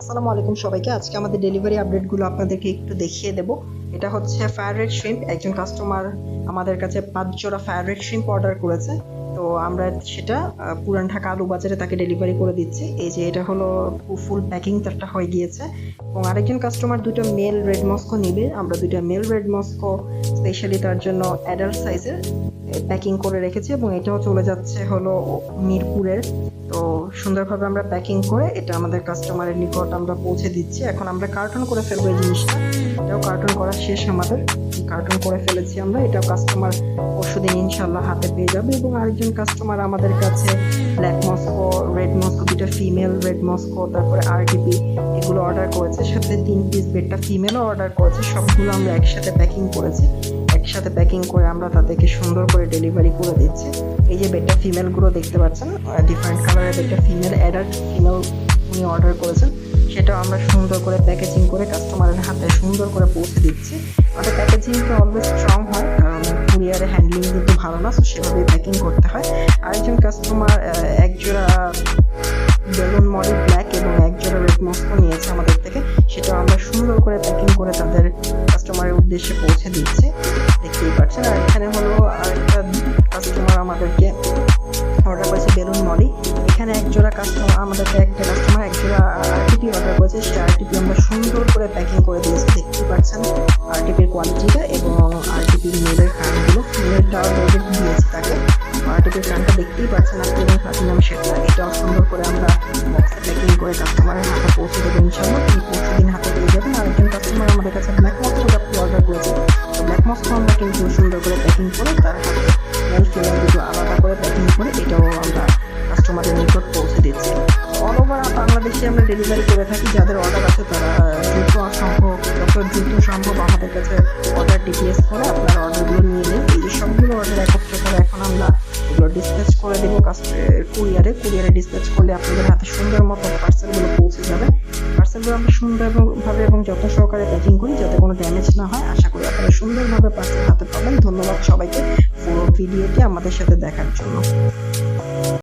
আসসালামু আলাইকুম সবাইকে। আজকে আমাদের ডেলিভারি আপডেটগুলো আপনাদেরকে একটু দেখিয়ে দেব। এটা হচ্ছে ফায়ার রেড শ্রিম্প। একজন কাস্টমার আমাদের কাছে 5 জোড়া ফায়ার রেড শ্রিম্প অর্ডার করেছে। তো আমরা সেটা পুরান ঢাকা আলু বাজারে তাকে ডেলিভারি করে দিচ্ছি। এই যে এটা হলো ফুল প্যাকিং তারটা হয়ে গিয়েছে। এবং আরেকজন কাস্টমার দুটো মেল রেড মস্কো নেবে। আমরা দুটো মেল রেড মস্কো স্পেশালি তার জন্য অ্যাডাল্ট সাইজের প্যাকিং করে রেখেছি এবং এটাও চলে যাচ্ছে হলো মিরপুরের। তো সুন্দরভাবে আমরা প্যাকিং করে এটা আমাদের কাস্টমারের নিকট আমরা পৌঁছে দিচ্ছি। এখন আমরা কার্টন করে ফেলবো এই জিনিসটা। এটাও কার্টন করা শেষ আমাদের, কার্টন করে ফেলেছি আমরা। এটাও কাস্টমার পরশুদিন ইনশাল্লাহ হাতে পেয়ে যাবে। এবং আরেকজন কাস্টমার আমাদের কাছে ব্ল্যাক মস্কো, রেড মস্কো, দুটো ফিমেল রেড মস্কো, তারপরে আরটিপি এগুলো অর্ডার করেছে। সাথে 3 পিস বেডটা ফিমেলও অর্ডার করেছে। সবগুলো আমরা একসাথে প্যাকিং করেছি। একসাথে প্যাকিং করে আমরা তাদেরকে সুন্দর করে ডেলিভারি করে দিচ্ছি। এই যে বেডটা ফিমেলগুলো দেখতে পাচ্ছেন, ডিফারেন্ট কালারের বেডটা ফিমেল, অ্যাডাল্ট ফিমেল উনি অর্ডার করেছেন। সেটাও আমরা সুন্দর করে প্যাকেজিং করে কাস্টমারের হাতে সুন্দর করে পৌঁছে দিচ্ছি। আমাদের প্যাকেজিংটা অলওয়েজ স্ট্রং হয়, কারণ কুরিয়ারে হ্যান্ডলিং কিন্তু ভালো না, তো সেভাবেই প্যাকিং করতে হয়। আরেকজন কাস্টমার এক জোড়া বেলুন মডেল ব্ল্যাক এবং এক জোড়া রেড মস্কো নিয়েছে আমাদের থেকে। সেটাও আমরা সুন্দর করে প্যাকিং করে তাদের কাস্টমারের উদ্দেশ্যে পৌঁছে দিচ্ছি, দেখতেই পাচ্ছেন। আর এখানে হলো আরেকটা কাস্টমার আমাদেরকে অর্ডার করেছে বেলুন মলি। এখানে এক জোড়া কাস্টমার আমাদেরকে একটা কাস্টমার এক জোড়া আরটিপি অর্ডার করেছে। সেই আরটিপি আমরা সুন্দর করে প্যাকিং করে দিয়েছি, দেখতেই পাচ্ছেন আরটিপির কোয়ালিটিটা এবং আরটিপির মেলের কানগুলো। মেলটাও লোডেড দিয়েছি তাকে। আরটিপির কানটা দেখতেই পাচ্ছেন আপনি এবং প্লাটিনাম শেডটা। এটাও সুন্দর করে আমরা বক্সে প্যাকিং করে কাস্টমারের হাতে পৌঁছে দেবো ইনশাল্লাহ। তিনি পরশুদিন হাতে পেয়ে যাবেন। আরেকজন কাস্টমার আমাদের কাছে ব্ল্যাক মস্কো অর্ডার করেছে। তো ব্ল্যাক মস্কো আমরা কিন্তু সুন্দর করে প্যাকিং করে তার হাতে মেল ফিমেল দুটো আলাদা করে প্যাকিং করে এটাও আমরা কাস্টমারের নিকট পৌঁছে দিচ্ছি। অল ওভার বাংলাদেশে আমরা ডেলিভারি করে থাকি। যাদের অর্ডার আছে তারা যত দ্রুত সম্ভব আমাদের কাছে অর্ডারটি প্লেস করে আপনার অর্ডারগুলো নিয়ে নেন। এই যে সবগুলো অর্ডার একত্রে করে এখন আমরা এগুলো ডিসপ্যাচ করে দেবো কুরিয়ারে ডিসপ্যাচ করলে আপনাদের হাতে সুন্দর মতো পার্সেলগুলো পৌঁছে যাবে। পার্সেলগুলো আমরা সুন্দরভাবে এবং যত সহকারে প্যাকিং করি যাতে কোনো ড্যামেজ না হয়। আশা করি আপনারা সুন্দরভাবে পার্সেল হাতে পাবেন। ধন্যবাদ সবাইকে পুরো ভিডিওটি আমাদের সাথে দেখার জন্য।